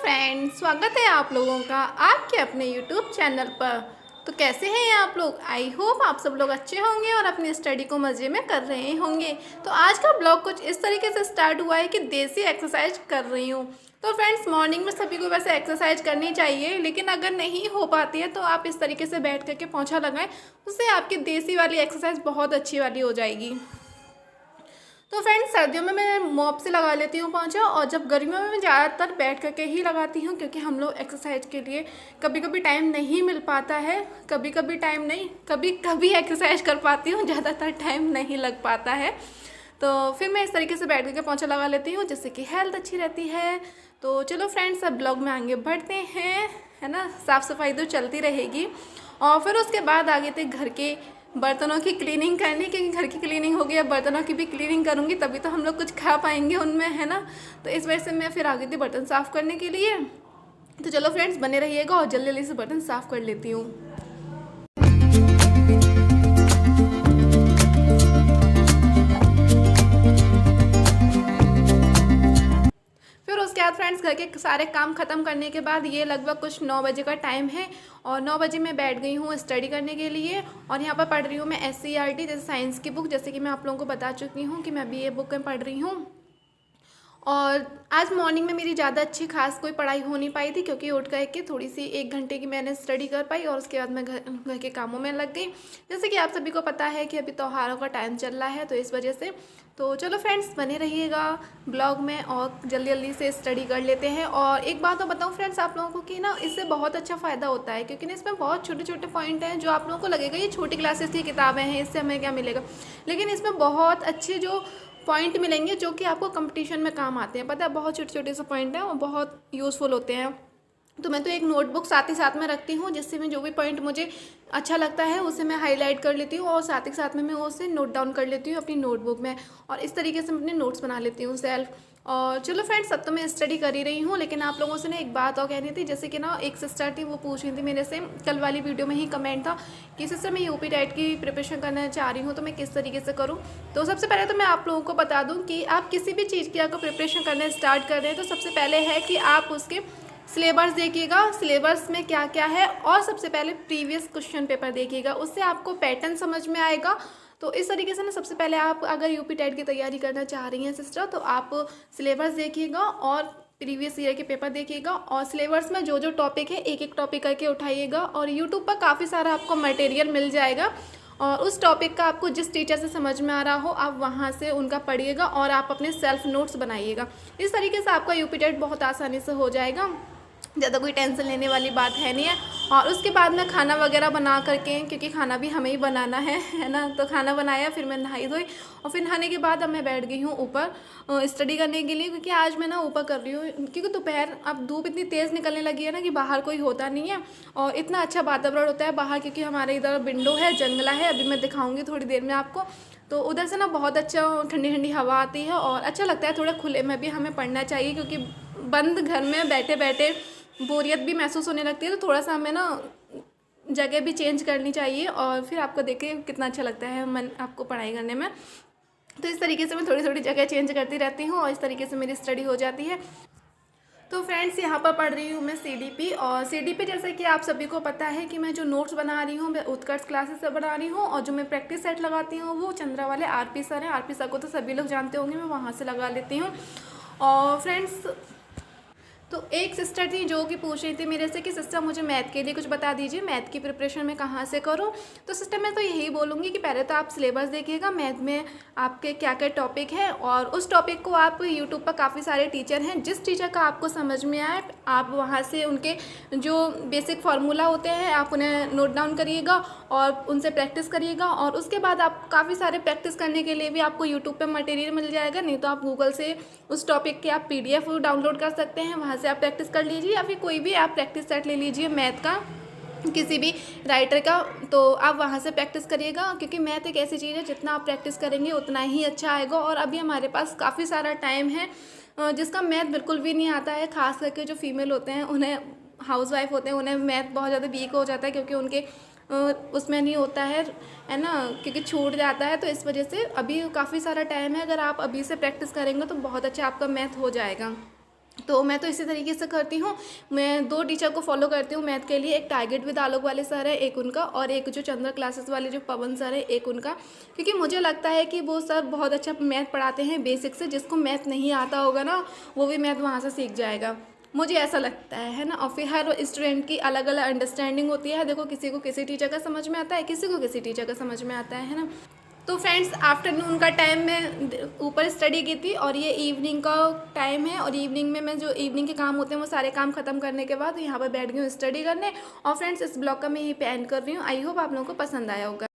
Friends, स्वागत है आप लोगों का आपके अपने यूट्यूब चैनल पर। तो कैसे हैं आप लोग? आई होप आप सब लोग अच्छे होंगे और अपनी स्टडी को मज़े में कर रहे होंगे। तो आज का ब्लॉग कुछ इस तरीके से स्टार्ट हुआ है कि देसी एक्सरसाइज कर रही हूँ। तो फ्रेंड्स, मॉर्निंग में सभी को वैसे एक्सरसाइज करनी चाहिए, लेकिन अगर नहीं हो पाती है तो आप इस तरीके से बैठ करके पोंछा लगाएं, उससे आपकी देसी वाली एक्सरसाइज बहुत अच्छी वाली हो जाएगी। तो फ्रेंड्स, सर्दियों में मैं मॉप से लगा लेती हूँ पोंछा, और जब गर्मियों में मैं ज़्यादातर बैठ करके ही लगाती हूँ, क्योंकि हम लोग एक्सरसाइज के लिए कभी कभी टाइम नहीं मिल पाता है। कभी कभी टाइम नहीं, कभी कभी एक्सरसाइज कर पाती हूँ, ज़्यादातर टाइम नहीं लग पाता है। तो फिर मैं इस तरीके से बैठ करके पोंछा लगा लेती हूँ, जिससे कि हेल्थ अच्छी रहती है। तो चलो फ्रेंड्स, अब ब्लॉग में आगे बढ़ते हैं, है ना। साफ़ सफाई तो चलती रहेगी, और फिर उसके बाद आगे थे घर के बर्तनों की क्लीनिंग करनी, क्योंकि घर की क्लीनिंग हो गई, अब बर्तनों की भी क्लीनिंग करूँगी, तभी तो हम लोग कुछ खा पाएंगे उनमें, है ना। तो इस वजह से मैं फिर आ गई थी बर्तन साफ़ करने के लिए। तो चलो फ्रेंड्स, बने रहिएगा और जल्दी जल्दी से बर्तन साफ़ कर लेती हूँ। फिर उसके बाद फ्रेंड्स, घर के सारे काम ख़त्म करने के बाद ये लगभग कुछ 9 बजे का टाइम है, और 9 बजे मैं बैठ गई हूँ स्टडी करने के लिए। और यहाँ पर पढ़ रही हूँ मैं SCERT, जैसे साइंस की बुक, जैसे कि मैं आप लोगों को बता चुकी हूँ कि मैं BA बुक में पढ़ रही हूँ। और आज मॉर्निंग में मेरी ज़्यादा अच्छी खास कोई पढ़ाई हो नहीं पाई थी, क्योंकि उठ करके थोड़ी सी 1 घंटे की मैंने स्टडी कर पाई, और उसके बाद मैं घर के कामों में लग गई। जैसे कि आप सभी को पता है कि अभी त्योहारों का टाइम चल रहा है, तो इस वजह से। तो चलो फ्रेंड्स, बने रहिएगा ब्लॉग में और जल्दी जल्दी से स्टडी कर लेते हैं। और एक बात तो बताऊँ फ्रेंड्स आप लोगों को कि ना, इससे बहुत अच्छा फ़ायदा होता है, क्योंकि ना इसमें बहुत छोटे छोटे पॉइंट हैं जो आप लोगों को लगेगा ये छोटी क्लासेस की किताबें हैं, इससे हमें क्या मिलेगा, लेकिन इसमें बहुत अच्छे जो पॉइंट मिलेंगे जो कि आपको कंपटीशन में काम आते हैं। पता है, बहुत छोटे छोटे से पॉइंट हैं और बहुत यूज़फुल होते हैं। तो मैं तो एक नोटबुक साथ ही साथ में रखती हूँ, जिससे मैं जो भी पॉइंट मुझे अच्छा लगता है उसे मैं हाईलाइट कर लेती हूँ, और साथ ही साथ में मैं उसे नोट डाउन कर लेती हूँ अपनी नोटबुक में, और इस तरीके से मैं अपने नोट्स बना लेती हूँ सेल्फ। और चलो फ्रेंड्स, अब तो मैं स्टडी कर ही रही हूँ, लेकिन आप लोगों से ना एक बात और कहनी थी। जैसे कि ना, एक सिस्टर थी, वो पूछ रही थी मेरे से, कल वाली वीडियो में ही कमेंट था कि सिस्टर मैं यूपी टेट की प्रिपरेशन करना चाह रही हूँ, तो मैं किस तरीके से करूँ। तो सबसे पहले तो मैं आप लोगों को बता दूँ कि आप किसी भी चीज़ की अगर प्रिपरेशन करना स्टार्ट कर रहे हैं, तो सबसे पहले है कि आप उसके सिलेबस देखिएगा, सिलेबस में क्या क्या है, और सबसे पहले प्रीवियस क्वेश्चन पेपर देखिएगा, उससे आपको पैटर्न समझ में आएगा। तो इस तरीके से ना, सबसे पहले आप अगर यूपी टेट की तैयारी करना चाह रही हैं सिस्टर, तो आप सिलेबस देखिएगा और प्रीवियस ईयर के पेपर देखिएगा, और सिलेबस में जो जो टॉपिक है एक एक टॉपिक करके उठाइएगा। और यूट्यूब पर काफ़ी सारा आपको मटेरियल मिल जाएगा, और उस टॉपिक का आपको जिस टीचर से समझ में आ रहा हो, आप वहाँ से उनका पढ़िएगा और आप अपने सेल्फ नोट्स बनाइएगा। इस तरीके से आपका यूपी टेट बहुत आसानी से हो जाएगा, ज़्यादा कोई टेंशन लेने वाली बात है नहीं है। और उसके बाद मैं खाना वगैरह बना करके, क्योंकि खाना भी हमें ही बनाना है ना, तो खाना बनाया, फिर मैं नहाई धोई, और फिर नहाने के बाद अब मैं बैठ गई हूँ ऊपर स्टडी करने के लिए, क्योंकि आज मैं ना ऊपर कर रही हूँ, क्योंकि दोपहर अब धूप इतनी तेज़ निकलने लगी है ना कि बाहर कोई होता नहीं है, और इतना अच्छा वातावरण होता है बाहर, क्योंकि हमारे इधर विंडो है, जंगला है, अभी मैं दिखाऊँगी थोड़ी देर में आपको। तो उधर से ना बहुत अच्छा ठंडी ठंडी हवा आती है, और अच्छा लगता है। थोड़ा खुले में भी हमें पढ़ना चाहिए, क्योंकि बंद घर में बैठे बैठे बोरियत भी महसूस होने लगती है, तो थोड़ा सा हमें ना जगह भी चेंज करनी चाहिए, और फिर आपको देखिए कितना अच्छा लगता है मन आपको पढ़ाई करने में। तो इस तरीके से मैं थोड़ी थोड़ी जगह चेंज करती रहती हूँ, और इस तरीके से मेरी स्टडी हो जाती है। तो फ्रेंड्स, यहाँ पर पढ़ रही हूँ मैं CDP, और CDP जैसे कि आप सभी को पता है कि मैं जो नोट्स बना रही हूँ मैं उत्कर्ष क्लासेस से बना रही हूँ, और जो मैं प्रैक्टिस सेट लगाती हूँ वो चंद्रा वाले RP सर हैं। RP सर को तो सभी लोग जानते होंगे, मैं वहाँ से लगा लेती हूँ। और फ्रेंड्स, तो एक सिस्टर थी जो कि पूछ रही थी मेरे से कि सिस्टर मुझे मैथ के लिए कुछ बता दीजिए, मैथ की प्रिपरेशन में कहाँ से करूँ। तो सिस्टर मैं तो यही बोलूँगी कि पहले तो आप सिलेबस देखिएगा, मैथ में आपके क्या क्या टॉपिक है, और उस टॉपिक को आप यूट्यूब पर काफ़ी सारे टीचर हैं, जिस टीचर का आपको समझ में आए आप वहाँ से उनके जो बेसिक फार्मूला होते हैं आप उन्हें नोट डाउन करिएगा और उनसे प्रैक्टिस करिएगा। और उसके बाद आप काफ़ी सारे प्रैक्टिस करने के लिए भी आपको यूट्यूब पर मटेरियल मिल जाएगा, नहीं तो आप गूगल से उस टॉपिक के आप PDF डाउनलोड कर सकते हैं, वहाँ से आप प्रैक्टिस कर लीजिए, या फिर कोई भी आप प्रैक्टिस सेट ले लीजिए मैथ का, किसी भी राइटर का, तो आप वहाँ से प्रैक्टिस करिएगा। क्योंकि मैथ एक ऐसी चीज़ है, जितना आप प्रैक्टिस करेंगे उतना ही अच्छा आएगा। और अभी हमारे पास काफ़ी सारा टाइम है, जिसका मैथ बिल्कुल भी नहीं आता है, खास करके जो फीमेल होते हैं, उन्हें हाउसवाइफ होते हैं, उन्हें मैथ बहुत ज़्यादा वीक हो जाता है, क्योंकि उनके उसमें नहीं होता है ना, क्योंकि छूट जाता है। तो इस वजह से अभी काफ़ी सारा टाइम है, अगर आप अभी से प्रैक्टिस करेंगे तो बहुत अच्छा आपका मैथ हो जाएगा। तो मैं तो इसी तरीके से करती हूँ। मैं 2 टीचर को फॉलो करती हूँ मैथ के लिए, एक टारगेट विद आलोक वाले सर है, एक उनका, और एक जो चंद्र क्लासेस वाले जो पवन सर है, एक उनका। क्योंकि मुझे लगता है कि वो सर बहुत अच्छा मैथ पढ़ाते हैं बेसिक से, जिसको मैथ नहीं आता होगा ना वो भी मैथ वहाँ से सीख जाएगा, मुझे ऐसा लगता है ना। और फिर हर स्टूडेंट की अलग अलग अंडरस्टैंडिंग होती है, देखो किसी को किसी टीचर का समझ में आता है, किसी को किसी टीचर का समझ में आता है ना। तो फ्रेंड्स आफ्टरनून का टाइम में ऊपर स्टडी की थी, और ये इवनिंग का टाइम है, और इवनिंग में मैं जो इवनिंग के काम होते हैं वो सारे काम खत्म करने के बाद यहाँ पर बैठ गई हूँ स्टडी करने। और फ्रेंड्स इस ब्लॉग का मैं यहीं पे एंड कर रही हूँ। आई होप आप लोगों को पसंद आया होगा।